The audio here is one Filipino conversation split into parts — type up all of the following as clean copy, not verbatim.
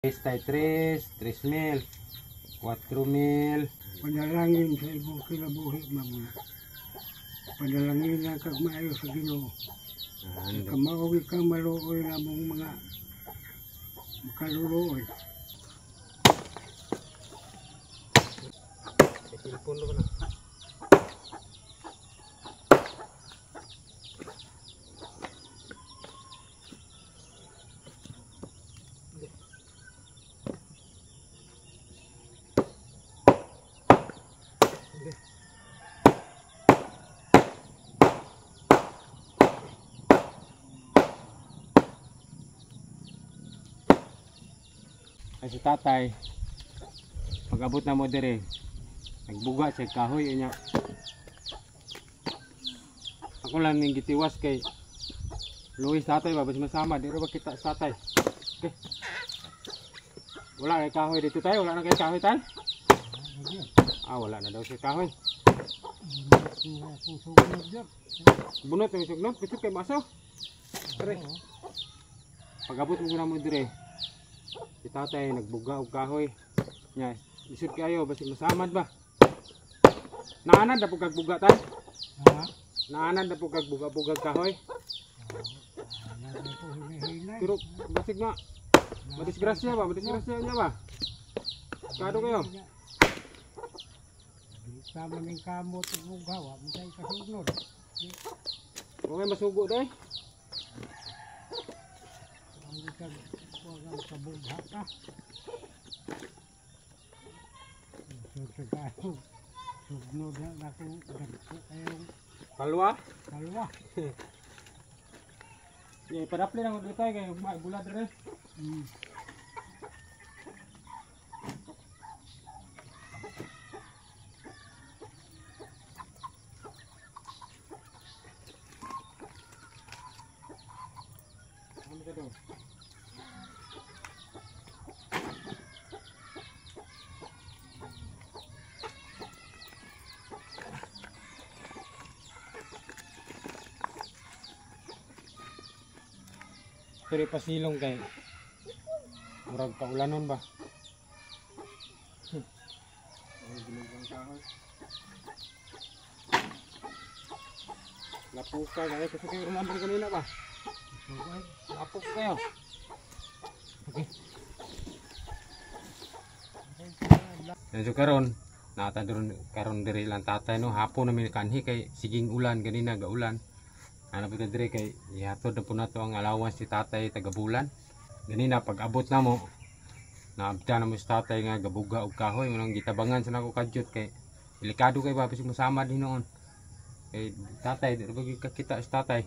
Tay 3,000, 4,000. Panalangin sa ibong kinabuhi mamuna. Panalangin na kag maayo sa Ginoo. Kamauwi kang maluoy na mong mga makaluloy. Telepon ko na. Ay si tatay, pag-abot na mo dire, nagbuga sa kahoy niya. Ako lang ning gitiwas kay Luis tatay ba basi masama diri ba kita sa tatay. Okay. Wala kay kahoy dito tayo, wala na kay kahoy tay. Wala na daw si kahoy. Bunot ang sugnot, bisit kay maso. Dire. Pag-abot mo na mo dire. Si tatay nagbuga og kahoy. Nya, isud kayo basi masamad ba? Naanad na po kag buga tay? Naanad na po kag buga-buga kahoy? Pero basig nga madisgrasya ba? Madisgrasya niya ba? Kado kayo? Sama ng kamot ug gawa, misay kasugnod. Okay masugo day? Ang kag wagang kabugha ka. Sugnod na ako dagko kayong Kalwa? kalwa. Yeah, padapli lang dito tayo kay bulad dire. Ano ka daw? Pero pasilong kay murag kaulanon ba? Lapuka kayo kasi kayo rumambang kanina ba? Lapok kayo. Okay. So karon nata doon karon diri lang tatay no hapon namin kanhi kay siging ulan ganina gaulan. Ano po dire kay ihatod na po na to ang allowance si tatay taga-bulan. Ganina pag-abot na mo, naabda na mo si tatay nga gabuga og kahoy. Munang gitabangan sa nako kadyot kay delikado kay ba bisig masama din noon. Kay tatay, di ba kita si tatay.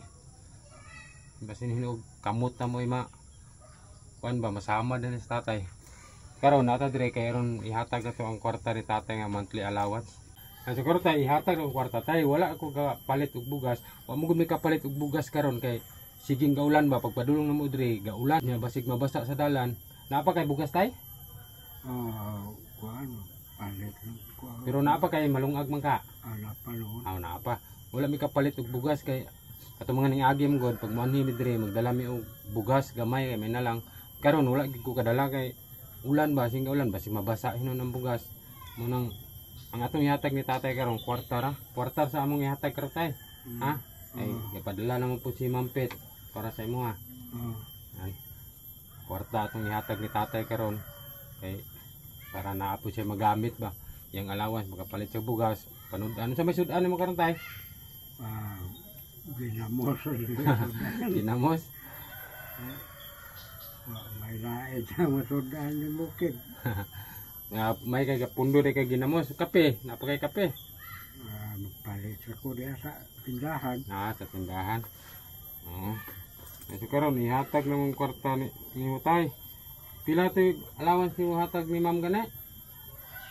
Basin hinog kamot na mo ima. Kuan ba masama din si tatay. Karon nata dire kay ron ihatag na to ang kwarta ni tatay nga monthly allowance. Ang siguro tayo ihatag ng kwarta tayo, wala ako kapalit og bugas. Wa mo gud may kapalit og bugas karon kay siging gaulan ba pagpadulong na mo diri gaulan nya basig mabasa sa dalan. Napa kay bugas tay? Kuan palit lang ko. Pero napa kay malungag man ka? Napalon. Napa. Wala mi kapalit og bugas kay katong mga ning agim god pag manhi mi diri magdala mi og bugas gamay kay may na lang. Karon wala gid ko kadala kay ulan ba sing gaulan basig mabasa hinon ang bugas. Munang ang atong ihatag ni tatay karon kwarta sa among ihatag karon tay. Ha? Ay ipadala na mo po si Mampet para sa imo ha. Yan. Kwarta atong ihatag ni tatay karon kay para naapo siya magamit ba yang allowance makapalit sa bugas. Panud ano sa may sudan mo karon tay? Ginamos. Ginamos. May laid sa masudan ni bukid. Nga may kay pundo kay ginamos kape, napa kay kape. Magpalit ako diya sa tindahan. Sa tindahan. So karon ihatag na mong kwarta ni tay. Pila to allowance ni mo hatag ni ma'am gana?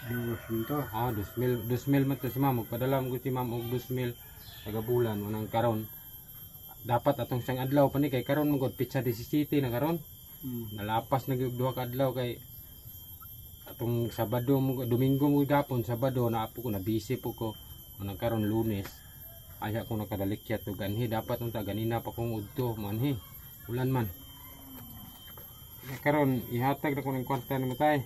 2,000 to. 2,000 man to si ma'am. Magpadala mo si ma'am og 2,000 taga bulan unang karon. Dapat atong siyang adlaw pa ni kay karon mo gud pizza 17 na karon. Nalapas na gyud duha ka adlaw kay atong Sabado mo Domingo mo gapon Sabado na apo ko na busy po ko nagkaron Lunes aya ko nakadalikyat to ganhi dapat unta ganina pa kong udto manhi ulan man karon ihatag na ko ng kwarta ni mo tay.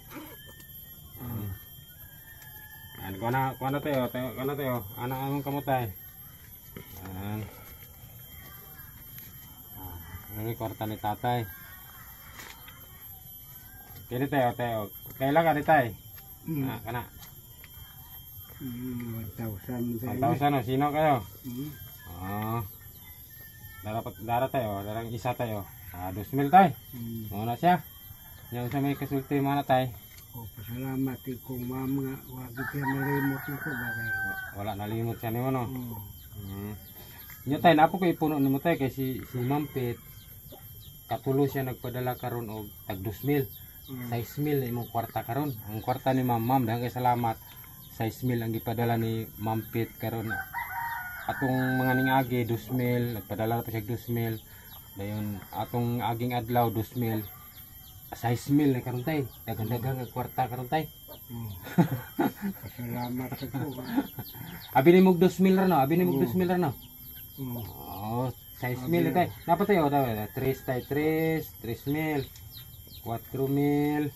Kuha na tayo, anong kamutay. Ano yung kwarta ni tatay. Kini tayo. Kailan ka ni tay? Kana. 1,000. 1,000 o, sino kayo? Mm. Dara tayo, darang isa tayo. 2,000 tay. Muna siya. Yung sa may kasulti mga tay. Pasalamat kung ma'am nga, wag siya malimot na ko bagay. Wala nalimot siya ni mo no. Nya tay napo ko ipuno nimo tay kay si Mampit katulo siya nagpadala karon og tag 2,000. 6,000 imong kwarta karon. Ang kwarta ni ma'am dahil kay salamat. 6,000 ang gipadala ni Mampit karon. Atong mga ningagi 2,000, nagpadala pa siya 2,000. Dayon atong aging adlaw 2,000. 6,000 na karon tay. Dagan-dagan ang kwarta karon tay. Pasalamat ako. Abi ni mog 2,000 ra no, abi ni mog 2,000 ra no. Oh, 6,000 tay. Dapat tayo daw 3 tay 3,000, 4,000,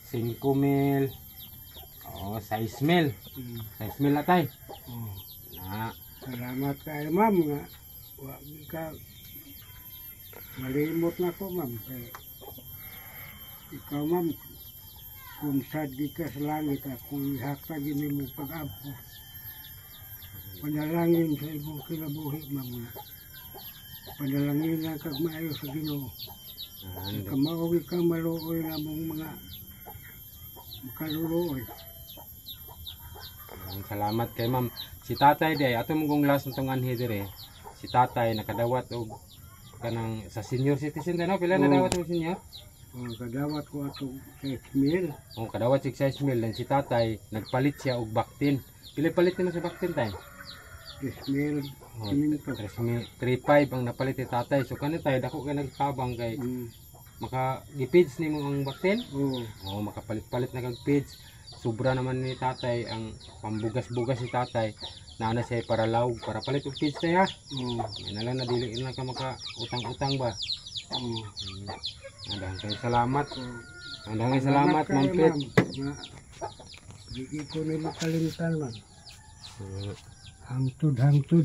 5,000. Oh, 6,000. 6,000 na tay. Na. Salamat kayo ma'am nga. Wag ka malimot na ko ma'am. Ikaw ma'am, kung sad di ka sa langit kung ihatag ini mo pag-apo, panalangin sa ibong kinabuhi ma'am nga. Panalangin na kag maayo sa Ginoo. Kamauwi ka maluoy na mong mga makaluloy. Salamat kay ma'am. Si tatay day, ato mong last nitong anhi dire. Si tatay nakadawat og kanang sa senior citizen na no, pila na dawat og senior? Kadawat ko ato 6,000. Kadawat sig 6,000 dan si tatay nagpalit siya og baktin. Pila palit nimo sa baktin tay? 6,000. 3,500 ang napalit ni tatay. So kanito tay dako kay nagtabang kay maka gipids nimo ang baktin? Oo, makapalit-palit na kag pids. Sobra naman ni tatay ang pambugas-bugas ni tatay. Naana siya para laog, para palit og pids tay ha. Yan lang na dili na ka maka utang-utang ba. Andang salamat. Andang salamat Mampit. Di ko nila kalimutan ma'am. Hangtod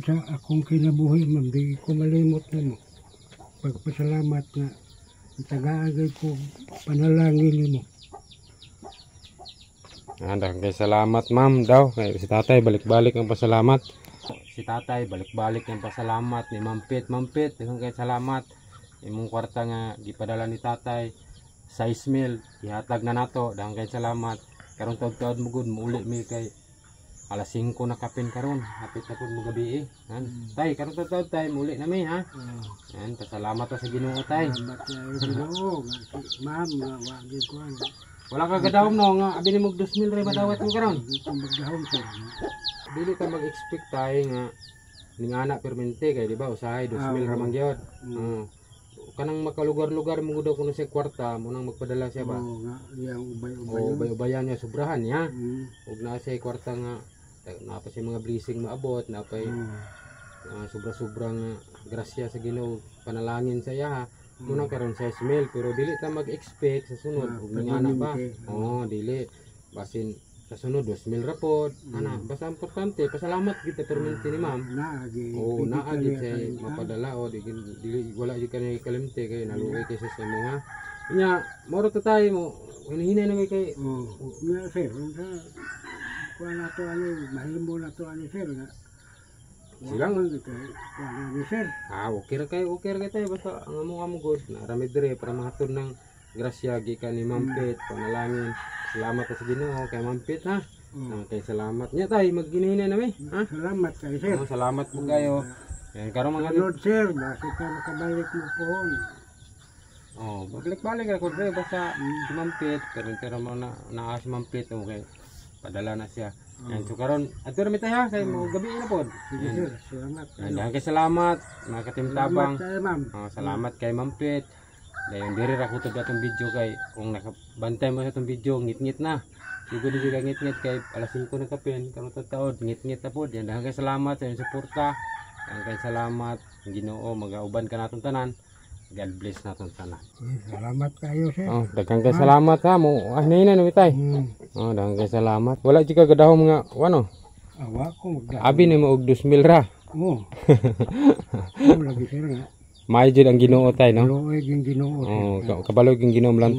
sa akong kinabuhi ma'am. Di ko malimot nimo. Pagpasalamat na tagaagay ko panalangin mo. Andang salamat ma'am daw. Kay si tatay balik-balik ang pasalamat. Si tatay balik-balik ang pasalamat ni Mampit. Mampit, daghang kay salamat. Imong kwarta nga gipadala ni tatay 6,000 ihatag na nato, daghang kay salamat. Karon taud-taud mo gud muuli mi kay alas 5 na kapin karon, hapit na pud mo gabi tay karon taud-taud tay muuli na mi ha. Pasalamat ta sa Ginoo tay. Salamat sa Ginoo. Ma'am, wag ko wala ka gadawom no nga abi ni mog 2,000 ra madawat mo karon. Di ko magdahom sir. Dili ka mag-expect tay nga ning anak permente kay di ba usahay 2,000 ra man gyud. Kanang makalugar-lugar mo daw kuno sa kwarta mo nang magpadala siya ba? Oo nga, yang ubay-ubayan niya sobrahan niya. Ug naa siya kwarta nga napa siya mga blessing maabot, napay sobra-sobra nga grasya sa Ginoo, panalangin sa iya ha. Muna karon 6,000 pero dili ta mag-expect sa sunod ug anak ba? Dili. Basin sa sunod 2,000 ra pod. Basta importante pasalamat gid ta permente ni ma'am. Naagi say mapadala dili wala gyud kanay kalimte kay naluoy kay sa imo ha. Nya moro ta tayo mo hinahinay na may kay nga sir. Kuha na to ani mahimo na to ani sir nga. Silang kuha na ni sir. Okay ra tayo basta ang amo good na rami dire para mahatod ng grasya gikan ni Mampit panalangin. Salamat sa Ginoo kay Mampit ha. Kay salamat niya tay magginihina na mi ha. Salamat kay sir. Salamat po kayo. Yan karon mga Lord sir, basta ka makabalik mo pohon. Balik-balik ako dre basta si Mampit pero mo na si Mampit okay. Padala na siya. Yan so karon ato ra mi tay ha kay mo gabi na pod. Sige sir, salamat. Yan kay salamat mga katimtabang. Salamat kay ma'am. Salamat kay Mampit. Dayon diri ra ko to atong video kay kung nakabantay mo sa atong video ngit-ngit na. Siguro di ka ngit-ngit kay alas 5 na kapin karon taud ngit-ngit na pod. Yan daghang kay salamat sa inyong suporta. Daghang kay salamat Ginoo magauban ka natong tanan. God bless naton sana. Salamat kayo sir. Oh, daghang kay salamat ha mo. Ah, na bitay. Oh, daghang kay salamat. Wala jika gadahom nga ano. Awa ko magdahom. Abi ni mo og 2,000 ra. Oo. Lagi sir nga. May jud ang Ginoo tay no. Luoy yung Ginoo. Oh, kabalo yung Ginoo lang